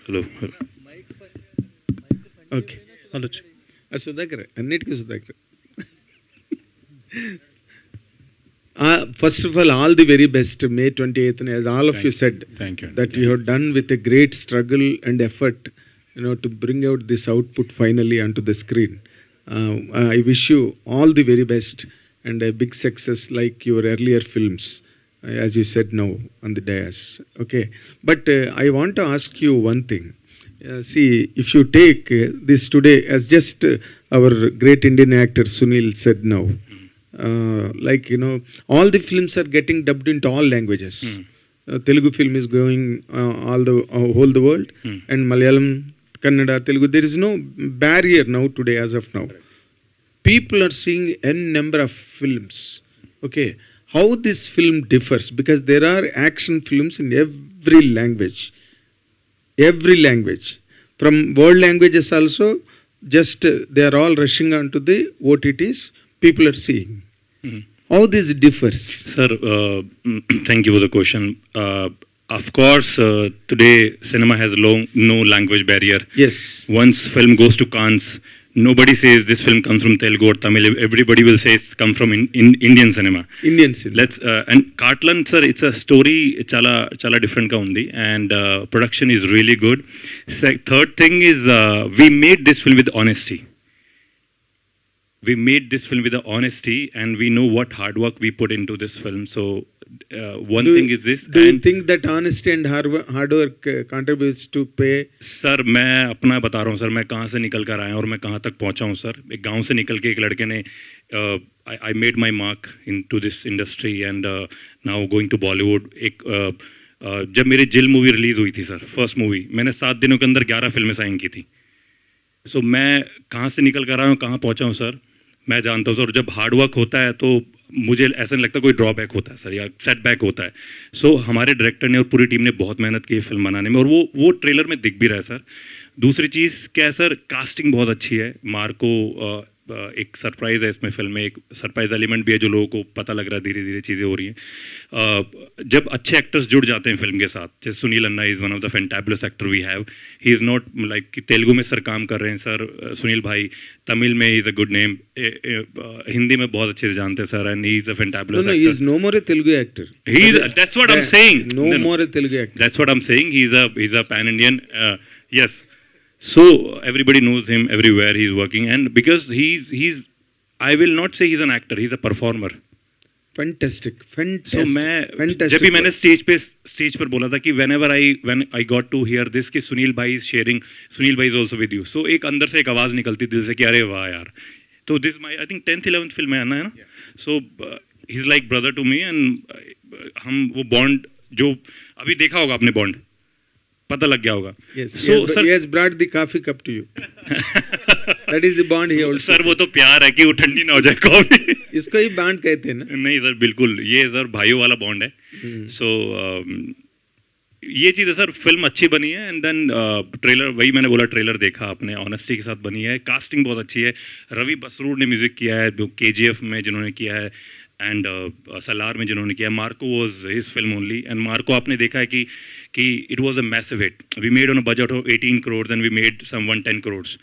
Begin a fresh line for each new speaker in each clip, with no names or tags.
Hello
okay Sudhakar అన్నిటికీ Sudhakar. First of all the very best. May 28th, as all of you said,
Thank you.
that you have done with a great struggle and effort, to bring out this output finally onto the screen. I wish you all the very best and a big success like your earlier films, as you said now on the dais. Okay, but I want to ask you one thing. See, if you take this today, as just our great Indian actor Sunil said now, like all the films are getting dubbed into all languages. Telugu film is going all the whole the world, and Malayalam, Kannada, Telugu. There is no barrier now today as of now. People are seeing n number of films. Okay, how this film differs, because there are action films in every language. Every language, from world languages also, just they are all rushing onto the OTTs. People are seeing. How this differs?
Sir, thank you for the question. Of course, today cinema has no language barrier.
Yes.
Once film goes to Cannes, nobody says this film comes from Telugu or Tamil. Everybody will say it's come from Indian cinema.
Indian cinema.
And Cartlan, sir, it's a story chala different ka undi, and production is really good. Third thing is we made this film with honesty. We made this film with the honesty, and we know what hard work we put into this film. So one thing is this.
Do you think that honesty and hard work contributes to pay?
Sir मैं अपना बता रहा हूँ sir, मैं कहाँ से निकल कर आया और मैं कहाँ तक पहुँचा हूँ सर. एक गांव से निकल के एक लड़के ने I made my mark into this industry, and now going to Bollywood. जब मेरी जिल मूवी रिलीज हुई थी सर, फर्स्ट मूवी, मैंने 7 दिनों के अंदर 11 फिल्में साइन की थी. सो मैं कहाँ से निकल कर आया हूँ, कहाँ पहुँचा हूँ सर, मैं जानता हूँ सर. जब हार्ड वर्क होता है तो मुझे ऐसा नहीं लगता कोई ड्रॉबैक होता है सर, या सेटबैक होता है. सो हमारे डायरेक्टर ने और पूरी टीम ने बहुत मेहनत की है फिल्म बनाने में, और वो ट्रेलर में दिख भी रहा है सर. दूसरी चीज़ क्या है सर, कास्टिंग बहुत अच्छी है. मार्को एक सरप्राइज़ है इसमें फिल्म में, एक सरप्राइज एलिमेंट भी है जो लोगों को पता लग रहा है, धीरे धीरे चीज़ें हो रही हैं. जब अच्छे एक्टर्स जुड़ जाते हैं फिल्म के साथ, जैसे Sunil Anna is one of the fantabulous actor we have. He is not like कि तेलुगु में सर काम कर रहे हैं सर सुनील भाई, तमिल में is a good name, Hindi में बहुत अच्छे से जानते हैं sir, and he is a fantabulous actor.
He is no more a Telugu actor.
That's what I'm saying.
No more a Telugu actor.
That's what I'm saying. He's a pan-Indian. Yes. So everybody knows him everywhere he's working, and because he's I will not say he's an actor, he's a performer.
Fantastic.
So जब भी मैंने stage पर बोला था कि when I got to hear this कि सुनील भाई is sharing, Sunil भाई is also with you, so एक अंदर से एक आवाज़ निकलती दिल से कि अरे वाह यार. तो this my I think 10th 11th film में आना है ना. So he's like brother to me, and हम वो bond जो अभी देखा होगा आपने bond, पता लग गया होगा.
Yes. So he has brought the coffee cup to you. That is the bond he also.
Sir वो तो प्यार है कि वो ठंडी ना हो जाए कॉफी.
इसको ही बॉन्ड कहते हैं ना.
नहीं सर, बिल्कुल ये सर भाइयों वाला बॉन्ड है. सो ये चीज़ है सर, फिल्म अच्छी बनी है, एंड देन ट्रेलर, वही मैंने बोला, ट्रेलर देखा आपने, ऑनेस्टी के साथ बनी है, कास्टिंग बहुत अच्छी है. रवि बसरूर ने म्यूजिक किया है, KGF में जिन्होंने किया है, एंड सलार में जिन्होंने किया. Marco was his film only, and Marco आपने देखा है कि it was a massive hit. We made on a budget of 18 crores and we made some 110 crores.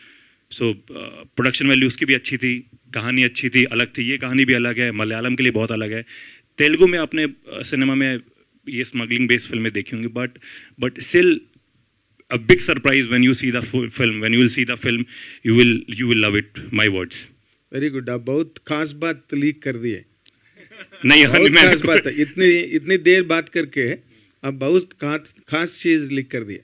So production value उसकी भी अच्छी थी, कहानी अच्छी थी, अलग थी. ये कहानी भी अलग है, मलयालम के लिए बहुत अलग है. तेलुगु में अपने सिनेमा में ये स्मगलिंग बेस्ड फिल्में देखी होंगी, but still a big surprise when you see the film. When you will see the film, you will love it. My words.
Very good. आप बहुत खास बात लीक कर दिए.
नहीं,
बहुत खास बात है. इतनी देर बात करके आप बहुत खास चीज लीक कर दिए.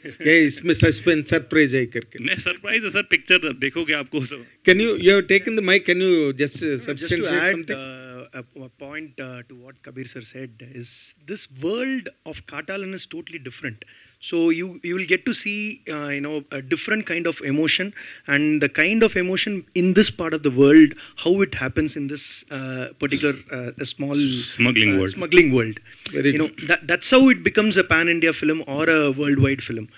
क्या इसमें सस्पेंस सरप्राइज है करके?
नहीं सरप्राइज है सर, पिक्चर देखोगे आपको.
Can you have taken the mic? Can you just substantiate something?
A point to what Kabir sir said is this world of Katalan is totally different. So you will get to see a different kind of emotion, and the kind of emotion in this part of the world, how it happens in this particular small
smuggling
world. Very that's how it becomes a pan-India film or a worldwide film.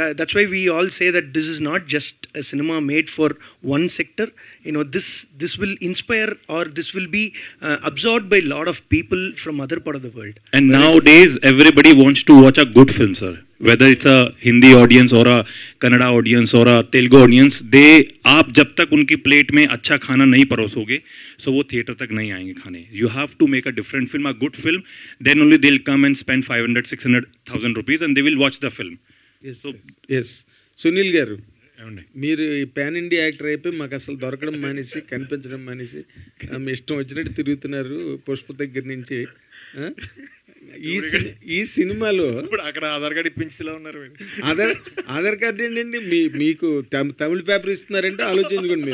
That's why we all say that this is not just a cinema made for one sector. This will inspire, or this will be absorbed by a lot of people from other part of the world.
And nowadays everybody wants to watch a good film. film, sir. Whether it's a Hindi audience or a Kannada audience or a Telugu audience, आप जब तक उनकी plate में अच्छा खाना नहीं परोसोगे, so वो theatre तक नहीं आएंगे खाने. You have to make a different film, a good film, then only they'll come and spend 500-600,000 rupees and they will watch the film.
Yes, so, yes. Sunil గారు, మీరు ఈ పాన్ ఇండియా యాక్టర్ అయిపోయి మాకు అసలు దొరకడం మానేసి, కనిపించడం మానేసి, మీ ఇష్టం వచ్చినట్టు తిరుగుతున్నారు పుష్ప దగ్గర నుంచి. ఈ సినిమాలో
అక్కడ ఆధార్ కార్డు ఇప్పించేలా ఉన్నారు.
ఆధార్ కార్డు ఏంటండి, మీకు తమిళ పేపర్ ఇస్తున్నారంటే ఆలోచించుకోండి.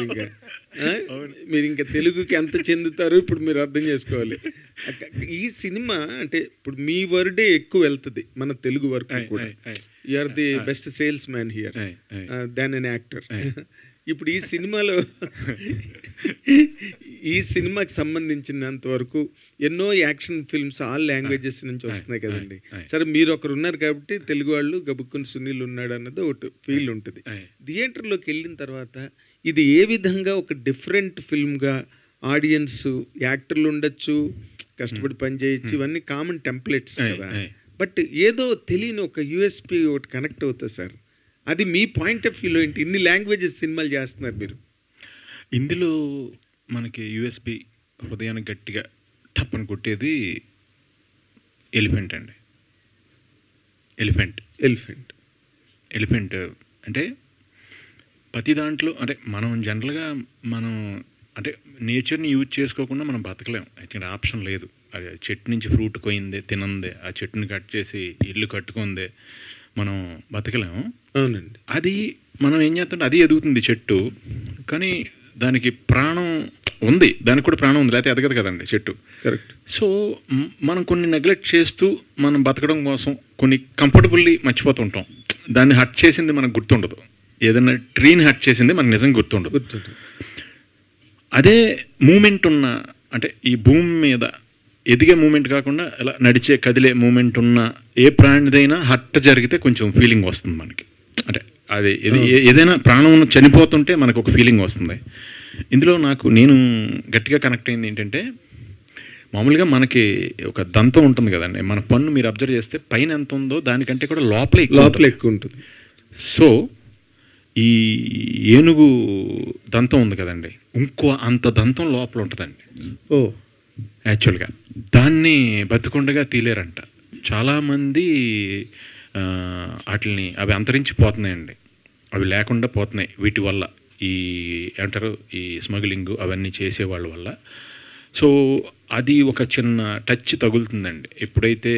మీరు ఇంకా తెలుగుకి ఎంత చెందుతారు ఇప్పుడు మీరు అర్థం చేసుకోవాలి. ఈ సినిమా అంటే ఇప్పుడు మీ వర్డే ఎక్కువ వెళ్తుంది మన తెలుగు వరకు కూడా. You are the best salesman here than an actor. ఇప్పుడు ఈ సినిమాకి సంబంధించినంత వరకు ఎన్నో యాక్షన్ ఫిల్మ్స్ ఆల్ లాంగ్వేజెస్ నుంచి వస్తున్నాయి కదండి. సరే, మీరు ఒకరు ఉన్నారు కాబట్టి తెలుగు వాళ్ళు గబుక్కుని సునీల్ ఉన్నాడు అన్నది ఒకటి ఫీల్ ఉంటుంది. థియేటర్లోకి వెళ్ళిన తర్వాత ఇది ఏ విధంగా ఒక డిఫరెంట్ ఫిల్మ్గా ఆడియన్స్, యాక్టర్లు ఉండొచ్చు, కష్టపడి పని చేయొచ్చు, ఇవన్నీ కామన్ టెంప్లెట్స్ కదా. బట్ ఏదో తెలియని ఒక యూఎస్పీ ఒకటి కనెక్ట్ అవుతుంది సార్. అది మీ పాయింట్ ఆఫ్ వ్యూలో ఏంటి? ఇన్ని లాంగ్వేజెస్ సినిమాలు చేస్తున్నారు మీరు.
ఇందులో మనకి యూఎస్పి హృదయానికి గట్టిగా టప్పని కొట్టేది ఎలిఫెంట్ అండి. ఎలిఫెంట్ అంటే ప్రతి దాంట్లో అంటే మనం జనరల్గా అంటే నేచర్ని యూజ్ చేసుకోకుండా మనం బతకలేం. అయితే ఆప్షన్ లేదు. అది చెట్టు నుంచి ఫ్రూట్ కొయిందే, తినందే, ఆ చెట్టుని కట్ చేసి ఇల్లు కట్టుకుందే, మనం బతకలేము.
అవునండి.
అది మనం ఏం చేస్తుంటే అది ఎదుగుతుంది చెట్టు, కానీ దానికి ప్రాణం ఉంది, దానికి కూడా ప్రాణం ఉంది, లేకపోతే ఎదగదు కదండి చెట్టు.
కరెక్ట్.
సో మనం కొన్ని నెగ్లెక్ట్ చేస్తూ మనం బతకడం కోసం కొన్ని కంఫర్టబుల్లీ మర్చిపోతుంటాం. దాన్ని హట్ చేసింది మనకు గుర్తుండదు. ఏదైనా ట్రీని హట్ చేసింది మనకు నిజంగా గుర్తుండదు. అదే మూమెంట్ ఉన్న, అంటే ఈ భూమి మీద ఎదిగే మూమెంట్ కాకుండా ఇలా నడిచే కదిలే మూమెంట్ ఉన్న ఏ ప్రాణిదైనా హట్ జరిగితే కొంచెం ఫీలింగ్ వస్తుంది మనకి. అంటే అది ఏదైనా ప్రాణం చనిపోతుంటే మనకు ఒక ఫీలింగ్ వస్తుంది. ఇందులో నేను గట్టిగా కనెక్ట్ అయింది ఏంటంటే, మామూలుగా మనకి ఒక దంతం ఉంటుంది కదండి, మన పన్ను మీరు అబ్జర్వ్ చేస్తే పైన ఎంత ఉందో దానికంటే కూడా లోపల
ఎక్కువ ఉంటుంది.
సో ఈ ఏనుగు దంతం ఉంది కదండి, ఇంకో అంత దంతం లోపల ఉంటుందండి. యాక్చువల్గా దాన్ని బతికొండగా తీలేరంట చాలామంది. వాటిని అవి అంతరించిపోతున్నాయండి, అవి లేకుండా పోతున్నాయి వీటి వల్ల, ఈ ఏమంటారు ఈ స్మగ్లింగ్ అవన్నీ చేసేవాళ్ళ వల్ల. సో అది ఒక చిన్న టచ్ తగులుతుందండి ఎప్పుడైతే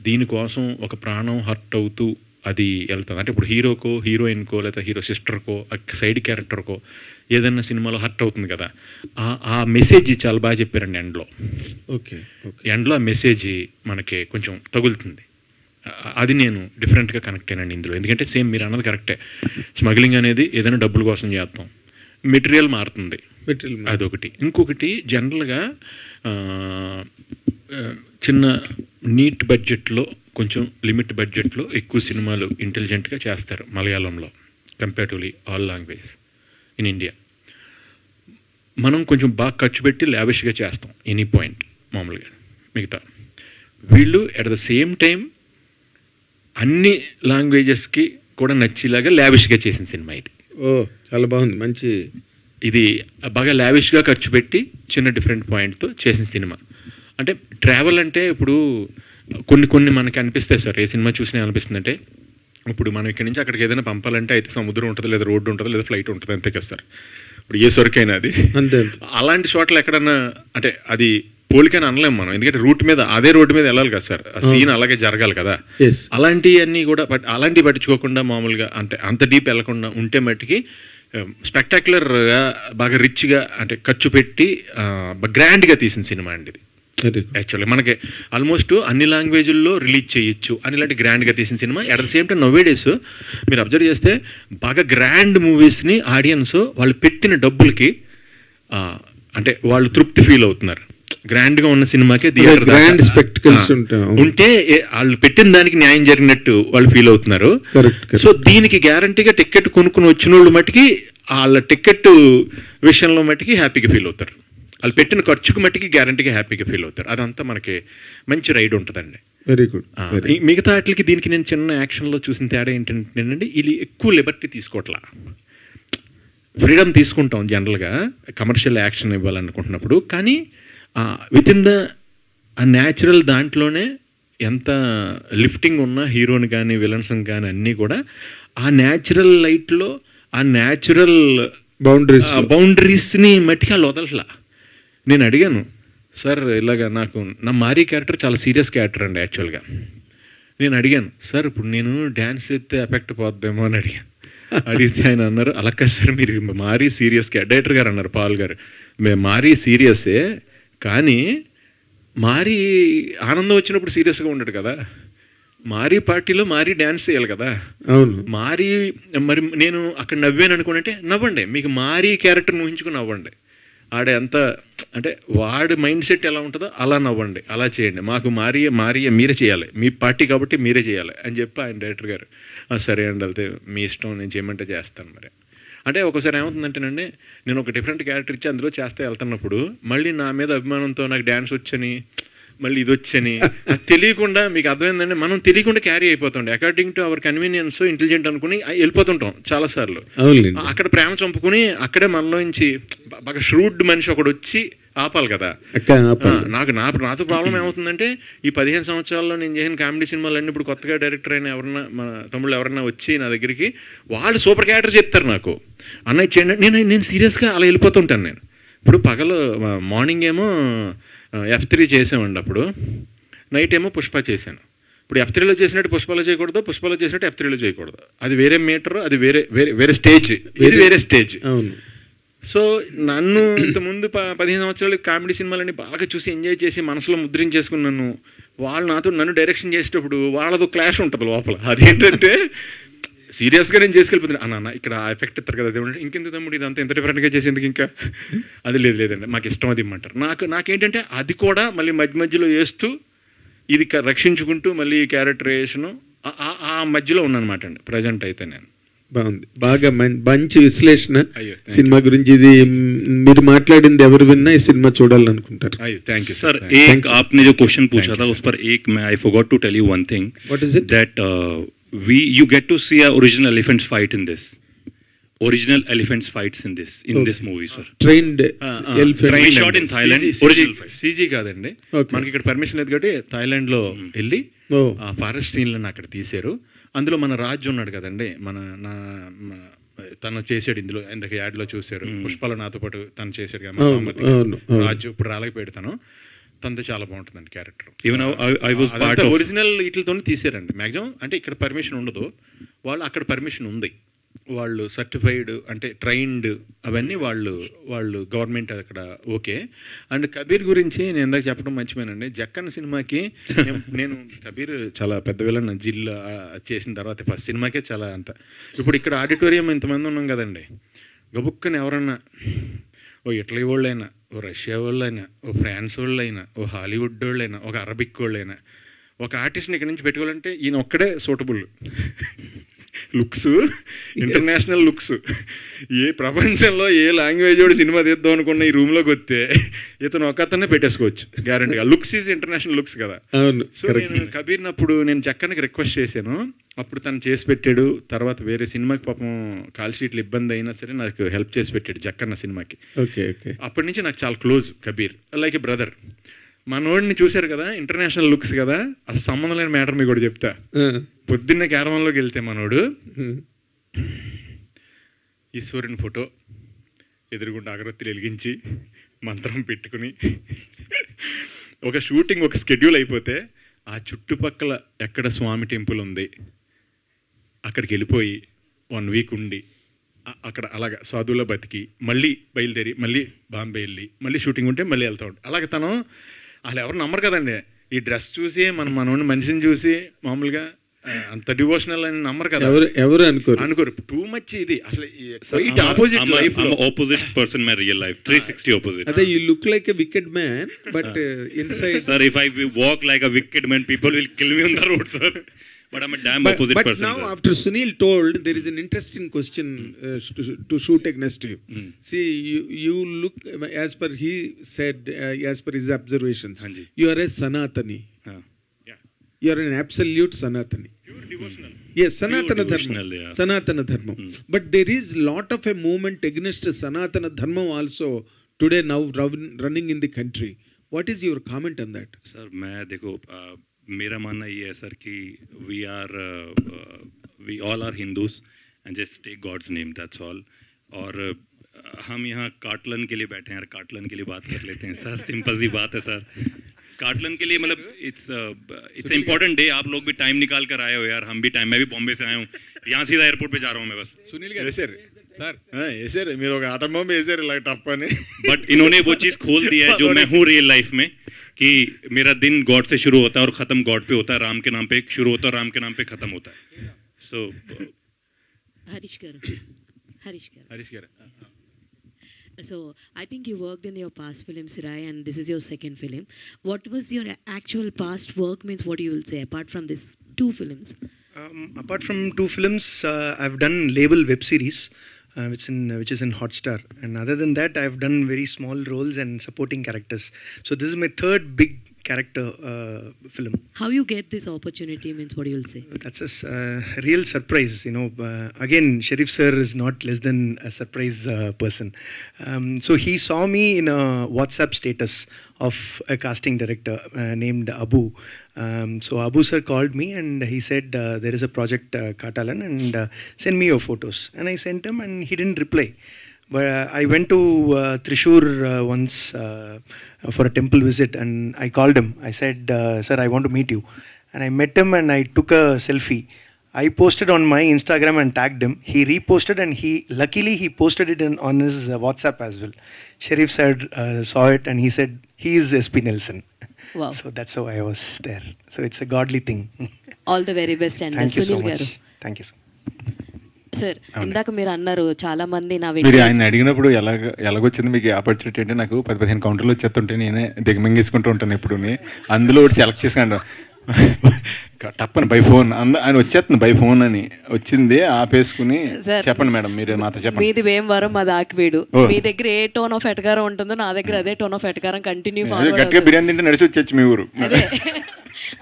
దీనికోసం ఒక ప్రాణం హర్ట్ అవుతూ అది వెళ్తుంది. అంటే ఇప్పుడు హీరోకో, హీరోయిన్కో, లేదా హీరో సిస్టర్కో, సైడ్ క్యారెక్టర్కో ఏదైనా సినిమాలో హర్ట్ అవుతుంది కదా, ఆ మెసేజ్ చాలా బాగా చెప్పారండి ఎండ్లో. ఎండ్లో ఆ మెసేజ్ మనకి కొంచెం తగులుతుంది. అది నేను డిఫరెంట్గా కనెక్ట్ అయినండి ఇందులో. ఎందుకంటే సేమ్ మీరు అన్నది కరెక్టే, స్మగ్లింగ్ అనేది ఏదైనా డబ్బుల కోసం చేస్తాం, మెటీరియల్ మారుతుంది, అదొకటి. ఇంకొకటి జనరల్గా చిన్న నీట్ బడ్జెట్లో, కొంచెం లిమిట్ బడ్జెట్లో ఎక్కువ సినిమాలు ఇంటెలిజెంట్గా చేస్తారు మలయాళంలో comparatively all language in India. మనం కొంచెం బాగా ఖర్చు పెట్టి లావిష్గా చేస్తాం ఎనీ పాయింట్ మామూలుగా. మిగతా వీళ్ళు అట్ ద సేమ్ టైం అన్ని లాంగ్వేజెస్కి కూడా నచ్చేలాగా లావిష్గా చేసిన సినిమా ఇది.
చాలా బాగుంది, మంచి.
ఇది బాగా లావిష్గా ఖర్చు పెట్టి చిన్న డిఫరెంట్ పాయింట్తో చేసిన సినిమా. అంటే ట్రావెల్ అంటే ఇప్పుడు కొన్ని మనకి అనిపిస్తాయి సార్, ఏ సినిమా చూసినా అనిపిస్తుంది అంటే, ఇప్పుడు మనం ఇక్కడి నుంచి అక్కడికి ఏదైనా పంపాలంటే అయితే సముద్రం ఉంటుంది, లేదా రోడ్డు ఉంటుంది, లేదా ఫ్లైట్ ఉంటుంది, అంతే కదా సార్. ఇప్పుడు ఏ సరుకైనా అది అంతే. అలాంటి చోట్ల ఎక్కడన్నా అంటే అది పోలికని అనలేము మనం, ఎందుకంటే రూట్ మీద అదే రోడ్డు మీద వెళ్ళాలి కదా సార్, ఆ సీన్ అలాగే జరగాలి కదా. అలాంటివన్నీ కూడా అలాంటివి పట్టించుకోకుండా మామూలుగా అంటే అంత డీప్ వెళ్ళకుండా ఉంటే మట్టికి స్పెక్టాక్యులర్గా బాగా రిచ్గా అంటే ఖర్చు పెట్టి గ్రాండ్గా తీసిన సినిమా అండి ఇది. యాక్చువల్లీ మనకి ఆల్మోస్ట్ అన్ని లాంగ్వేజ్ల్లో రిలీజ్ చేయొచ్చు అని ఇలాంటి గ్రాండ్గా తీసిన cinema. At the same time nowadays మీరు అబ్జర్వ్ చేస్తే బాగా గ్రాండ్ మూవీస్ని ఆడియన్స్ వాళ్ళు పెట్టిన డబ్బులకి అంటే వాళ్ళు తృప్తి ఫీల్ అవుతున్నారు. గ్రాండ్గా ఉన్న సినిమాకే
గ్రాండ్ స్పెక్టికల్స్
ఉంటే వాళ్ళు పెట్టిన దానికి న్యాయం జరిగినట్టు వాళ్ళు ఫీల్ అవుతున్నారు. సో దీనికి గ్యారంటీగా టికెట్ కొనుక్కుని వచ్చిన వాళ్ళు మటుకి వాళ్ళ టికెట్ విషయంలో మటుకి హ్యాపీగా ఫీల్ అవుతారు. వాళ్ళు పెట్టిన ఖర్చుకు మట్టికి గ్యారంటీగా హ్యాపీగా ఫీల్ అవుతారు. అదంతా మనకి మంచి రైడ్ ఉంటుందండి.
Very good.
మిగతా వాటికి దీనికి నేను చిన్న యాక్షన్లో చూసిన తేడా ఏంటంటేనండి, ఇది ఎక్కువ లిబర్టీ తీసుకోవట్లా, ఫ్రీడమ్ తీసుకుంటాం జనరల్గా కమర్షియల్ యాక్షన్ ఇవ్వాలనుకుంటున్నప్పుడు. కానీ విత్ ఇన్ ద న్యాచురల్ దాంట్లోనే ఎంత లిఫ్టింగ్ ఉన్నా హీరోని కానీ విలన్స్ని కానీ అన్నీ కూడా ఆ న్యాచురల్ లైట్లో ఆ న్యాచురల్ బౌండరీస్ని మట్టికి వాళ్ళు వదలట్లా. నేను అడిగాను, సార్ ఇలాగా నాకు నా మారీ క్యారెక్టర్ చాలా సీరియస్ క్యారెక్టర్ అండి యాక్చువల్గా. నేను అడిగాను, సార్ ఇప్పుడు నేను డ్యాన్స్ చేస్తే ఎఫెక్ట్ పోద్దేమో అని అడిగాను. అడిగితే ఆయన అన్నారు, అలా కాదు సార్, మీరు మారీ సీరియస్ డైరెక్టర్ గారు అన్నారు, పాల్ గారు, మేము మారీ సీరియసే కానీ మారీ ఆనందం వచ్చినప్పుడు సీరియస్గా ఉండడు కదా, మారీ పార్టీలో మారీ డ్యాన్స్ చేయాలి కదా.
అవును,
మారీ మరి నేను అక్కడ నవ్వాను అనుకోండి అంటే నవ్వండి, మీకు మారీ క్యారెక్టర్ని ఊహించుకుని నవ్వండి. ఆడ ఎంత అంటే వాడి మైండ్ సెట్ ఎలా ఉంటుందో అలా నవ్వండి, అలా చేయండి, మాకు మారీ మీరే చేయాలి, మీ పార్టీ కాబట్టి మీరే చేయాలి అని చెప్పి ఆయన డైరెక్టర్ గారు సరే అండి వెళ్తే మీ ఇష్టం, నేను చేయమంటే చేస్తాను మరి. అంటే ఒకసారి ఏమవుతుందంటేనండి, నేను ఒక డిఫరెంట్ క్యారెక్టర్ ఇచ్చి అందులో చేస్తే వెళ్తున్నప్పుడు మళ్ళీ నా మీద అభిమానంతో నాకు డ్యాన్స్ వచ్చని మళ్ళీ ఇది వచ్చని తెలియకుండా, మీకు అర్థమైందండి, మనం తెలియకుండా క్యారీ అయిపోతాం according to our convenience, intelligent అనుకుని వెళ్ళిపోతుంటాం చాలాసార్లు. అక్కడ ప్రేమ చంపుకుని అక్కడే మనలోంచి బాగా ష్రూడ్ మనిషి ఒకడు వచ్చి ఆపాలి కదా. నాతో ప్రాబ్లం ఏమవుతుందంటే, ఈ 15 సంవత్సరాల్లో నేను చేసిన కామెడీ సినిమాలన్నీ ఇప్పుడు కొత్తగా డైరెక్టర్ అయిన ఎవరన్నా మన తమ్ముళ్ళు ఎవరన్నా వచ్చి నా దగ్గరికి వాళ్ళు సూపర్ క్యారెక్టర్ చెప్తారు నాకు, అన్నయ్య చేయండి, నేను సీరియస్గా అలా వెళ్ళిపోతుంటాను. నేను ఇప్పుడు పగలు మార్నింగ్ ఏమో F3 చేసామండి, అప్పుడు నైట్ ఏమో పుష్ప చేశాను. ఇప్పుడు F3లో చేసినట్టు పుష్పలో చేయకూడదు, పుష్పలో చేసినట్టు F3లో చేయకూడదు, అది వేరే మీటర్, అది వేరే వేరే స్టేజ్, ఇది వేరే స్టేజ్. సో నన్ను ఇంతకుముందు 15 సంవత్సరాలు కామెడీ సినిమాలన్నీ బాగా చూసి ఎంజాయ్ చేసి మనసులో ముద్రించేసుకున్నాను. వాళ్ళు నన్ను డైరెక్షన్ చేసేటప్పుడు వాళ్ళతో క్లాష్ ఉంటుంది లోపల. అదేంటంటే సీరియస్గా నేను చేసుకెళ్ళిపోతున్నాను, అన్న ఇక్కడ ఆ ఎఫెక్ట్ ఇస్తారు కదా దేవుడు, ఇంకెందుకు తమ్ముడు ఇదంతా ఎంత డిఫరెంట్గా చేసేందుకు, ఇంకా అది లేదండి మాకు ఇష్టం అది ఇమ్మంటారు. నాకేంటంటే అది కూడా మళ్ళీ మధ్యలో వేస్తూ ఇది రక్షించుకుంటూ మళ్ళీ క్యారెక్టరైజేషను ఆ మధ్యలో ఉన్నానమాట అండి ప్రజెంట్ అయితే. నేను
బాగుంది, బాగా మంచి విశ్లేషణ సినిమా గురించి. ఇది మీరు మాట్లాడింది ఎవరు విన్నా ఈ సినిమా చూడాలనుకుంటారు.
అయ్యో థ్యాంక్ యూ
सर. एक आपने जो क्वेश्चन पूछा था उस पर एक मैं I forgot to tell you one thing.
What is it?
That you get to see a original elephants fight in this. Original elephants fights in this movie, sir.
Trained elephant.
We shot in Thailand. Original fight.
CG కాదండి, మనకి ఇక్కడ permission లేదు కాబట్టి Thailand లో వెళ్ళి ఆ forest సీన్లను అక్కడ తీశారు. అందులో మన రాజు ఉన్నాడు కదండి, తను చేసాడు ఇందులో, ఇందుకు యాడ్లో చూశారు, పుష్పలో నాతో పాటు తను చేశాడు కదా రాజు. ఇప్పుడు రాలేకపోయాడు తనతో చాలా బాగుంటుందండి క్యారెక్టర్. ఈవెన్ ఒరిజినల్ వీటితో తీసారండి మ్యాక్సిమం. అంటే ఇక్కడ పర్మిషన్ ఉండదు, వాళ్ళు అక్కడ పర్మిషన్ ఉంది, వాళ్ళు సర్టిఫైడ్ అంటే ట్రైన్డ్ అవన్నీ వాళ్ళు గవర్నమెంట్ అక్కడ ఓకే. అండ్ కబీర్ గురించి నేను ఇందాక చెప్పడం మర్చిపోయానండి. జక్కన్న సినిమాకి నేను కబీర్ చాలా పెద్ద విలన్ జిల్లా చేసిన తర్వాత ఫస్ట్ సినిమాకే చాలా అంత. ఇప్పుడు ఇక్కడ ఆడిటోరియం ఇంతమంది ఉన్నాం కదండి, గబుక్కని ఎవరన్నా ఓ ఇటలీ వాళ్ళైనా, ఓ రష్యా వాళ్ళైనా, ఓ ఫ్రాన్స్ వాళ్ళైనా, ఓ హాలీవుడ్ వాళ్ళైనా, ఒక అరబిక్ వాళ్ళైనా ఒక ఆర్టిస్ట్ని ఇక్కడి నుంచి పెట్టుకోవాలంటే ఈయన ఒక్కడే సూటబుల్. లుక్స్ ఇంటర్నేషనల్ లుక్స్, ఏ ప్రపంచంలో ఏ లాంగ్వేజ్ వాడు సినిమా తీద్దాం అనుకున్న ఈ రూమ్లోకి వస్తే ఇతను ఒక అతనే పెట్టేసుకోవచ్చు గ్యారంటీగా. లుక్స్ ఈజ్ ఇంటర్నేషనల్ లుక్స్ కదా. సో నేను కబీర్నప్పుడు నేను జక్కన్కి రిక్వెస్ట్ చేశాను, అప్పుడు తను చేసి పెట్టాడు. తర్వాత వేరే సినిమాకి పాపం కాల్ షీట్లు ఇబ్బంది అయినా సరే నాకు హెల్ప్ చేసి పెట్టాడు జక్కన్న సినిమాకి. అప్పటి నుంచి నాకు చాలా close Kabir, like a brother. మనోడిని చూశారు కదా, ఇంటర్నేషనల్ లుక్స్ కదా, అసలు సంబంధం లేని మ్యాటర్ మీకు కూడా చెప్తా. పొద్దున్నే క్యారవాన్లోకి వెళ్తే మనోడు ఈశ్వరుని ఫోటో ఎదురుగుండా అగరత్తులు వెలిగించి మంత్రం పెట్టుకుని ఒక షూటింగ్ ఒక స్కెడ్యూల్ అయిపోతే ఆ చుట్టుపక్కల ఎక్కడ స్వామి టెంపుల్ ఉంది అక్కడికి వెళ్ళిపోయి 1 వీక్ ఉండి అక్కడ అలాగ సాధువులో బతికి మళ్ళీ బయలుదేరి మళ్ళీ బాంబే వెళ్ళి మళ్ళీ షూటింగ్ ఉంటే మళ్ళీ వెళ్తూ ఉంటాడు. అలాగే తను వాళ్ళు ఎవరు నమ్మరు కదండి, ఈ డ్రెస్ చూసి మనోని మనిషిని చూసి మామూలుగా అంత డివోషనల్ అని నమ్మరు కదా,
ఎవరు అనుకోరు.
టూ మచ్ ఇది అసలు
opposite person my real life 360 opposite.
Ade you look like a wicked man but inside
sir if I walk like a wicked man people will kill me on the road sir. But I'm a damn opposite
but
person.
now
sir.
after Sunil told, there is an interesting question to shoot next to you. See, you look, as per he said, as per his observations,
Hanji.
you are a Sanatani.
हाँ. Yeah.
You are an absolute Sanatani.
Pure devotional.
Yes, Sanatana
devotional,
Dharma.
yeah.
Sanatana Dharma. But there is lot of a movement against Sanatana Dharma also today now running in the country. What is your comment on that?
Sir मैं देखो मेरा मानना ये है sir कि we all are Hindus and just take God's name, that's all. और हम यहाँ काटलन के लिए बैठे हैं यार, काटलन के लिए बात कर लेते हैं सर, सिंपल सी बात है सर. काटलन के लिए मतलब इट्स इम्पोर्टेंट डे. आप लोग भी टाइम निकाल कर आए हो यार, हम भी टाइम, मैं भी बॉम्बे से आया हूँ, यहाँ सीधा एयरपोर्ट पे जा रहा हूँ मैं बस.
సునీల్ గారు వేసారు మీరు ఒక ఆటం బాంబు వేసారు ఇలా టప్ అని.
बट इन्होंने वो चीज़ खोल दी है जो मैं हूँ रियल लाइफ में, कि मेरा दिन गॉड से शुरू होता है और ख़त्म गॉड पे होता है, राम के नाम पे शुरू होता है और राम के नाम पे ख़त्म होता है. सो
Harish garu.
హరీష్ గారు
So I think you worked in your past films, Rai, and this is your second film. What was your actual past work? Means what you will say apart from these two films?
Apart from two films, I've done label web series, which is in Hotstar, and other than that, I've done very small roles and supporting characters. So this is my third big character film.
How you get this opportunity? Means what you will say?
That's a real surprise, you know. Again, Sharif sir is not less than a surprise person. So he saw me in a WhatsApp status of a casting director named Abu. So Abu sir called me and he said, there is a project Katalan and send me your photos. And I sent him and he didn't reply. But I went to Thrissur once for a temple visit and I called him. I said, sir, I want to meet you. And I met him and I took a selfie. I posted on my Instagram and tagged him. He reposted and luckily he posted it on his WhatsApp as well. Sharif sir saw it and he said, he is SP Nelson.
Wow.
So that's how I was there. So it's a godly thing.
All the very best and
Thank you so
Sunil
much.
garu.
Thank you so much.
Sir ఇందాక మీరు అన్నారు చాలా మంది నా
మీరు ఆయన అడిగినప్పుడు ఎలాగొచ్చింది మీకు ఆపర్చునిటీ అంటే, నాకు 10-15 కౌంటర్లు వచ్చేస్తుంటే నేనే దిగమింగేసుకుంటూ ఉంటాను ఇప్పుడు. అందులో ఒకటి సెలెక్ట్ చేసుకున్నాను తప్పని బై ఫోన్, ఆయన వచ్చేస్తుంది బై ఫోన్ అని వచ్చింది, ఆపేసుకుని చెప్పండి మేడం మీరు నాతో చెప్పండి.
మీది వేమవరం, మాది ఆకివీడు. మీ దగ్గర ఏ టోన్ ఆఫ్ ఎటకారం ఉంటుందో నా దగ్గర అదే టోన్ ఆఫ్ ఎటకారం కంటిన్యూ
గట్టిగా బిర్యానీ తింటే నడిచి వచ్చేచ్చు మీ ఊరు.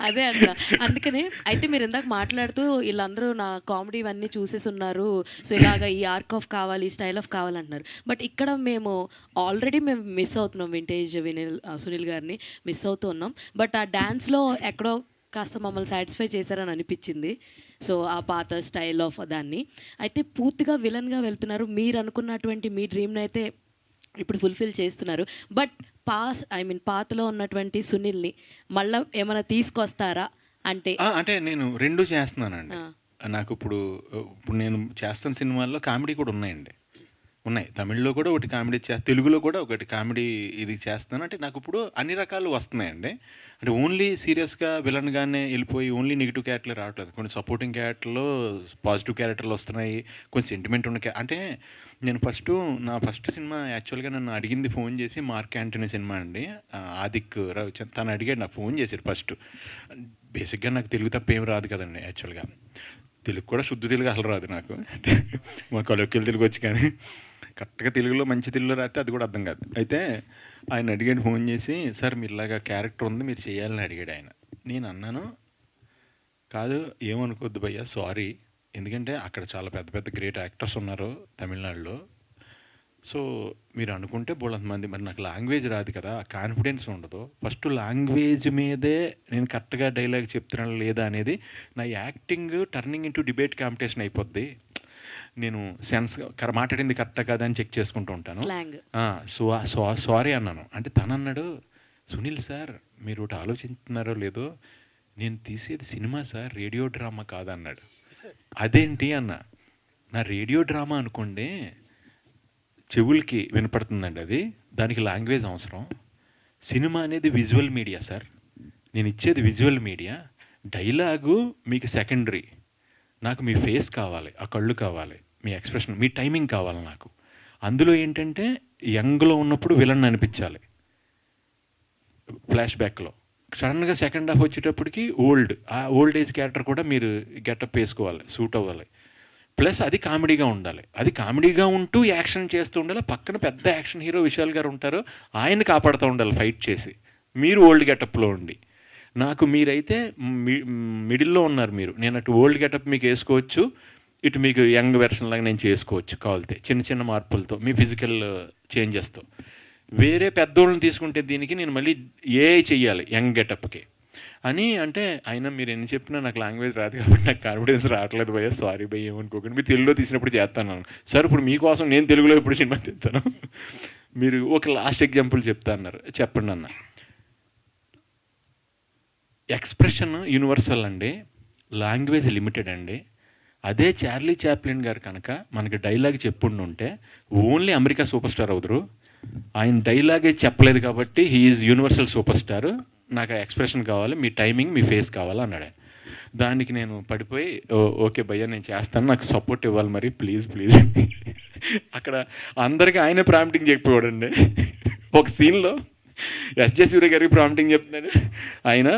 అదే అంట. అందుకనే అయితే మీరు ఇందాక మాట్లాడుతూ వీళ్ళందరూ నా కామెడీ ఇవన్నీ చూసేసి ఉన్నారు, సో ఇలాగ ఈ ఆర్క్ ఆఫ్ కావాలి, ఈ స్టైల్ ఆఫ్ కావాలంటున్నారు. బట్ ఇక్కడ మేము ఆల్రెడీ మిస్ అవుతున్నాం వింటేజ్ సునీల్ గారిని మిస్ అవుతూ ఉన్నాం. బట్ ఆ డాన్స్లో ఎక్కడో కాస్త మమ్మల్ని సాటిస్ఫై చేశారని అనిపించింది. సో ఆ పాత స్టైల్ ఆఫ్ దాన్ని అయితే పూర్తిగా విలన్గా వెళ్తున్నారు. మీరు అనుకున్నటువంటి మీ డ్రీమ్ని అయితే ఇప్పుడు ఫుల్ఫిల్ చేస్తున్నారు. బట్ పాతలో ఉన్నటువంటి సునీల్ని మళ్ళీ ఏమైనా తీసుకొస్తారా అంటే?
అంటే నేను రెండు చేస్తున్నానండి. నాకు ఇప్పుడు నేను చేస్తున్న సినిమాల్లో కామెడీ కూడా ఉన్నాయండి, ఉన్నాయి. తమిళ్లో కూడా ఒకటి కామెడీ తెలుగులో కూడా ఒకటి కామెడీ ఇది చేస్తాను. అంటే నాకు ఇప్పుడు అన్ని రకాలు వస్తున్నాయండి. అంటే ఓన్లీ సీరియస్గా విలన్గానే వెళ్ళిపోయి ఓన్లీ నెగిటివ్ క్యారెక్టర్లు రావట్లేదు. కొన్ని సపోర్టింగ్ క్యారెక్టర్లో పాజిటివ్ క్యారెక్టర్లు వస్తున్నాయి, కొన్ని సెంటిమెంట్ ఉన్న అంటే నేను నా ఫస్ట్ సినిమా యాక్చువల్గా నన్ను అడిగింది ఫోన్ చేసి మార్క్ యాంటనీ సినిమా అండి. ఆదిక్ రవిచంద్ర తను అడిగాడు, నాకు ఫోన్ చేశాడు ఫస్ట్. బేసిక్గా నాకు తెలుగు తప్ప ఏం రాదు కదండి. యాక్చువల్గా తెలుగు కూడా శుద్ధ తెలుగు అసలు రాదు నాకు. మా కొలొక్కియల్ తెలుగు వచ్చి కానీ కరెక్ట్గా తెలుగులో మంచి తెలుగులో రాస్తే అది కూడా అర్థం కాదు. అయితే ఆయన అడిగాడు ఫోన్ చేసి, సార్ మీరు ఇలాగా క్యారెక్టర్ ఉంది మీరు చేయాలని అడిగాడు ఆయన. నేను అన్నాను, కాదు ఏమనుకోద్దు భయ్యా, సారీ, ఎందుకంటే అక్కడ చాలా పెద్ద పెద్ద గ్రేట్ యాక్టర్స్ ఉన్నారు తమిళనాడులో. సో మీరు అనుకుంటే బోళ్ళంతమంది, మరి నాకు లాంగ్వేజ్ రాదు కదా, కాన్ఫిడెన్స్ ఉండదు. ఫస్ట్ లాంగ్వేజ్ మీదే నేను కరెక్ట్గా డైలాగ్ చెప్తున్నాను లేదా అనేది, నా acting turning into debate competition అయిపోద్ది. నేను సెన్స్ మాట్లాడింది కరెక్టా కదా అని చెక్ చేసుకుంటూ ఉంటాను. సారీ అన్నాను. అంటే తను అన్నాడు, సునీల్ సార్ మీరు ఒకటి ఆలోచిస్తున్నారో లేదో, నేను తీసేది సినిమా సార్, రేడియో డ్రామా కాదన్నాడు. అదేంటి అన్న, నా రేడియో డ్రామా అనుకోండి చెవులకి వినపడుతుందండి, అది దానికి లాంగ్వేజ్ అవసరం. సినిమా అనేది విజువల్ మీడియా సార్, నేను ఇచ్చేది విజువల్ మీడియా. డైలాగు మీకు సెకండరీ, నాకు మీ ఫేస్ కావాలి, ఆ కళ్ళు కావాలి, మీ ఎక్స్ప్రెషన్, మీ టైమింగ్ కావాలి నాకు. అందులో ఏంటంటే యంగ్లో ఉన్నప్పుడు విలన్ అనిపించాలి, ఫ్లాష్ బ్యాక్లో సడన్గా సెకండ్ హాఫ్ వచ్చేటప్పటికి ఆ ఓల్డ్ ఏజ్ క్యారెక్టర్ కూడా మీరు గెటప్ వేసుకోవాలి, సూట్ అవ్వాలి. ప్లస్ అది కామెడీగా ఉండాలి. అది కామెడీగా ఉంటూ యాక్షన్ చేస్తూ ఉండాలి. పక్కన పెద్ద యాక్షన్ హీరో విశాల్ గారు ఉంటారు, ఆయన కాపాడుతూ ఉండాలి ఫైట్ చేసి, మీరు ఓల్డ్ గెటప్లో ఉండి. నాకు మీరైతే మిడిల్లో ఉన్నారు మీరు. నేను అటు ఓల్డ్ గెటప్ మీకు వేసుకోవచ్చు, ఇటు మీకు యంగ్ వెర్షన్ లాగా నేను చేసుకోవచ్చు కావాలితే, చిన్న చిన్న మార్పులతో, మీ ఫిజికల్ చేంజెస్తో. వేరే పెద్దోళ్ళని తీసుకుంటే దీనికి నేను మళ్ళీ చెయ్యాలి యంగ్ గెటప్కి అని. అంటే అయినా మీరు ఎన్ని చెప్పినా నాకు లాంగ్వేజ్ రాదు కాబట్టి నాకు కాన్ఫిడెన్స్ రావట్లేదు భయ్య, సారీ భయ్య ఏమనుకోకండి, మీరు తెలుగులో తీసినప్పుడు చేస్తాను సార్. ఇప్పుడు మీకోసం నేను తెలుగులో ఎప్పుడు సినిమా తీస్తాను, మీరు ఒక లాస్ట్ ఎగ్జాంపుల్ చెప్తా అన్నారు, చెప్పండి అన్న. ఎక్స్ప్రెషన్ యూనివర్సల్ అండి, లాంగ్వేజ్ లిమిటెడ్ అండి. అదే చార్లీ చాప్లిన్ గారు కనుక మనకి డైలాగ్ చెప్పుండుంటే ఓన్లీ అమెరికా సూపర్ స్టార్ అవుతారు. ఆయన డైలాగే చెప్పలేదు కాబట్టి హీఈస్ యూనివర్సల్ సూపర్ స్టార్. నాకు ఆ ఎక్స్ప్రెషన్ కావాలి, మీ టైమింగ్, మీ ఫేస్ కావాలి అన్నాడు. దానికి నేను పడిపోయి ఓకే భయ్యా నేను చేస్తాను, నాకు సపోర్ట్ ఇవ్వాలి మరి ప్లీజ్ ప్లీజ్. అక్కడ అందరికీ ఆయన ప్రాంప్టింగ్ చెప్పేవాడండి. ఒక సీన్లో ఎస్జే సూర్య గారికి ప్రాంప్టింగ్ చెప్తున్నారు ఆయన,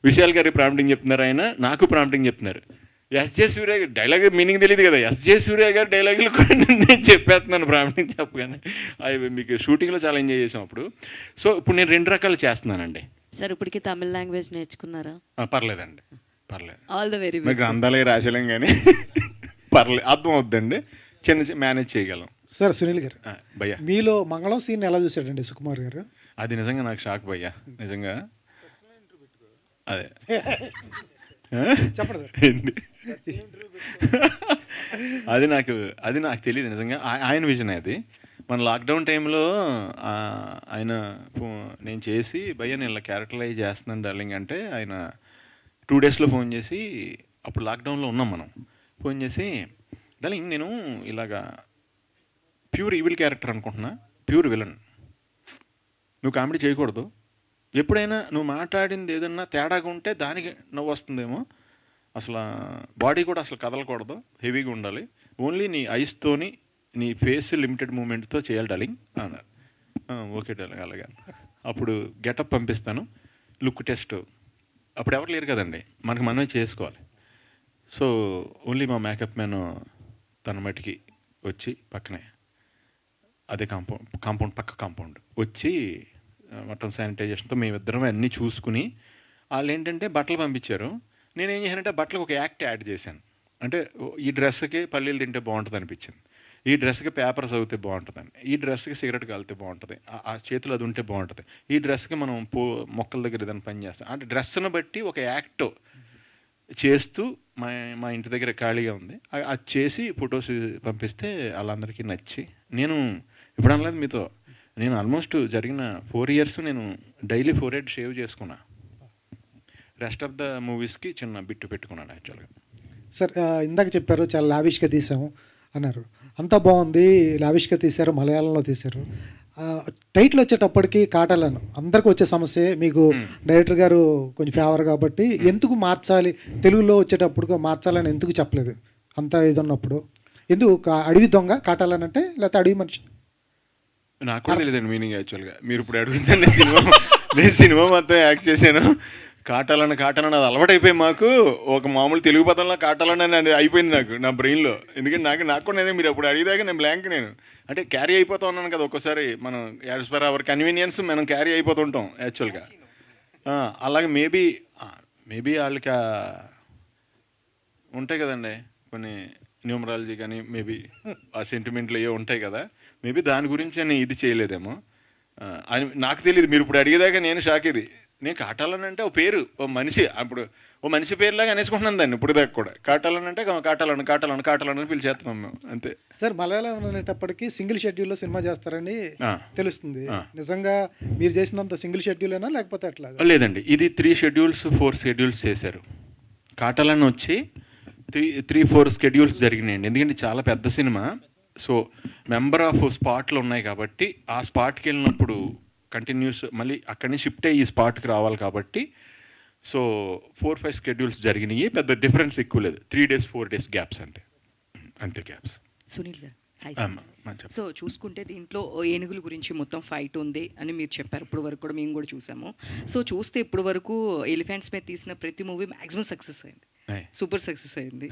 విశాల్ గారికి ప్రాంప్టింగ్ చెప్తున్నారు ఆయన, నాకు ప్రాంప్టింగ్ చెప్తున్నారు. ఎస్జే సూర్య గారు డైలాగ్ మీనింగ్ తెలియదు కదా, ఎస్జే సూర్య గారు డైలాగులు కూడా నేను చెప్పేస్తున్నాను ప్రాంప్టింగ్ చెప్పగానే. అవి మీకు షూటింగ్లో చాలా ఎంజాయ్ చేసాం అప్పుడు. సో ఇప్పుడు నేను 2 రకాలు చేస్తున్నానండి.
సార్ ఇప్పటికి తమిళ లాంగ్వేజ్ నేర్చుకున్నారా?
పర్లేదండి, పర్లేదు.
ఆల్ ద వెరీ
మీకు గ్రంథాలే రాసేలేం కానీ పర్లేదు, అర్థం అవుద్దండి, చిన్న మేనేజ్ చేయగలం.
సార్ సునీల్ గారు,
భయ్యా
మీలో మంగళం సీన్ ఎలా చూసాడండి సుకుమార్ గారు?
అది నిజంగా నాకు షాక్ భయ్యా, నిజంగా. అదే
చెప్పండి సార్.
అది నాకు తెలియదు నిజంగా, ఆయన విజన్ అది. మన లాక్డౌన్ టైంలో ఆయన నేను చేసి భయ్య నేను ఇలా క్యారెక్టరైజ్ చేస్తున్నాను డార్లింగ్ అంటే, ఆయన 2 డేస్లో ఫోన్ చేసి, అప్పుడు లాక్డౌన్లో ఉన్నాం మనం, ఫోన్ చేసి డార్లింగ్ నేను ఇలాగా ప్యూర్ ఈవిల్ క్యారెక్టర్ అనుకుంటున్నా, ప్యూర్ విలన్, నువ్వు కామెడీ చేయకూడదు, ఎప్పుడైనా నువ్వు మాట్లాడింది ఏదన్నా తేడాగా ఉంటే దానికి నవ్వు వస్తుందేమో, అసలు బాడీ కూడా అసలు కదలకూడదు, హెవీగా ఉండాలి, ఓన్లీ నీ ఐస్తోని నీ ఫేస్ లిమిటెడ్ మూమెంట్తో చేయాలి డార్లింగ్ అన్నారు. ఓకే డార్లింగ్ అలాగా. అప్పుడు గెటప్ పంపిస్తాను, లుక్ టెస్ట్, అప్పుడు ఎవరు లేరు కదండి, మనకు మనమే చేసుకోవాలి. సో ఓన్లీ మా మేకప్ మ్యాన్ తన మటుకి వచ్చి పక్కనే అదే కాంపౌండ్ పక్క కాంపౌండ్ వచ్చి మొత్తం శానిటైజేషన్తో మేమిద్దరం అన్నీ చూసుకుని, వాళ్ళు ఏంటంటే బట్టలు పంపించారు. నేనేం చేశానంటే బట్టలకు ఒక యాక్ట్ యాడ్ చేశాను. అంటే ఈ డ్రెస్కి పల్లీలు తింటే బాగుంటుంది అనిపించింది, ఈ డ్రెస్కి పేపర్స్ అవుతే బాగుంటుందని, ఈ డ్రెస్కి సిగరెట్ కాలితే బాగుంటుంది, ఆ చేతులు అది ఉంటే బాగుంటుంది, ఈ డ్రెస్కి మనం మొక్కల దగ్గర ఏదైనా పని చేస్తాం అంటే డ్రెస్ను బట్టి ఒక యాక్ట్ చేస్తూ మా ఇంటి దగ్గర ఖాళీగా ఉంది, అది చేసి ఫొటోస్ పంపిస్తే వాళ్ళందరికీ నచ్చి, నేను ఇప్పుడు అనలేదు మీతో, నేను ఆల్మోస్ట్ జరిగిన 4 years నేను డైలీ 4 head షేవ్ చేసుకున్నా. రెస్ట్ ఆఫ్ ద మూవీస్కి చిన్న బిట్టు పెట్టుకున్నాను యాక్చువల్గా.
సార్ ఇందాక చెప్పారు చాలా లావిష్గా తీసాము అన్నారు, అంతా బాగుంది, లావిష్గా తీశారు, మలయాళంలో తీశారు. టైటిల్ వచ్చేటప్పటికి కాటాలను అందరికీ వచ్చే సమస్య, మీకు డైరెక్టర్ గారు కొంచెం ఫేవర్ కాబట్టి ఎందుకు మార్చాలి, తెలుగులో వచ్చేటప్పుడు మార్చాలని ఎందుకు చెప్పలేదు? అంత ఇది ఉన్నప్పుడు ఎందుకు అడవి దొంగ కాటాలని అంటే, లేకపోతే అడవి మనిషి?
నాకు కూడా తెలియదండి మీనింగ్ యాక్చువల్గా. మీరు ఇప్పుడు అడుగుతుంది నేను సినిమా మొత్తం యాక్ట్ చేశాను, కాటాలని అది అలవాటు అయిపోయి మాకు ఒక మామూలు తెలుగు పదంలో కాటాలని అది అయిపోయింది నాకు నా బ్రెయిన్లో. ఎందుకంటే నాకు కూడా మీరు అప్పుడు అడిగేదాకా నేను బ్లాంక్, నేను అంటే క్యారీ అయిపోతూ ఉన్నాను కదా ఒక్కోసారి, మనం యాజ్ పర్ అవర్ కన్వీనియన్స్ మనం క్యారీ అయిపోతుంటాం యాక్చువల్గా. అలాగే మేబీ వాళ్ళకి ఉంటాయి కదండి కొన్ని న్యూమరాలజీ కానీ మేబీ ఆ సెంటిమెంట్లు ఏవో ఉంటాయి కదా, మేబీ దాని గురించి నేను ఇది చేయలేదేమో అని నాకు తెలియదు. మీరు ఇప్పుడు అడిగేదాకా నేను షాక్. ఇది నేను కాటాలని అంటే ఓ పేరు, ఓ మనిషి, అప్పుడు ఓ మనిషి పేరులాగా అనేసుకుంటున్నాను దాన్ని ఇప్పుడు దాకా కూడా. కాటాలని అంటే కాటాలని పిలిచేస్తున్నాం మేము అంతే.
సార్ మలయాళం అనేటప్పటికి సింగిల్ షెడ్యూల్లో సినిమా చేస్తారని తెలుస్తుంది, నిజంగా మీరు చేసినంత సింగిల్ షెడ్యూలేనా లేకపోతే అట్లా?
లేదండి, ఇది 3 schedules 4 schedules చేశారు. కాటాలని వచ్చి 3-4 schedules జరిగినాయండి, ఎందుకంటే చాలా పెద్ద సినిమా. సో మెంబర్ ఆఫ్ స్పాట్లు ఉన్నాయి కాబట్టి ఆ స్పాట్కి వెళ్ళినప్పుడు కంటిన్యూస్ మళ్ళీ అక్కడి నుంచి షిఫ్ట్ అయ్యి ఈ స్పాట్కి రావాలి కాబట్టి సో 4-5 schedules జరిగినాయి. పెద్ద డిఫరెన్స్ ఎక్కువ లేదు, 3 days 4 days గ్యాప్స్ అంతే గ్యాప్స్.
సునీల్ గారు
సో చూసుకుంటే దీంట్లో ఏనుగుల గురించి మొత్తం ఫైట్ ఉంది అని మీరు చెప్పారు. ఇప్పుడు వరకు కూడా మేము కూడా చూసాము. సో చూస్తే ఇప్పుడు వరకు ఎలిఫెంట్స్ మీద తీసిన ప్రతి మూవీ మ్యాక్సిమం సక్సెస్ అయింది, సూపర్ సక్సెస్ అయింది.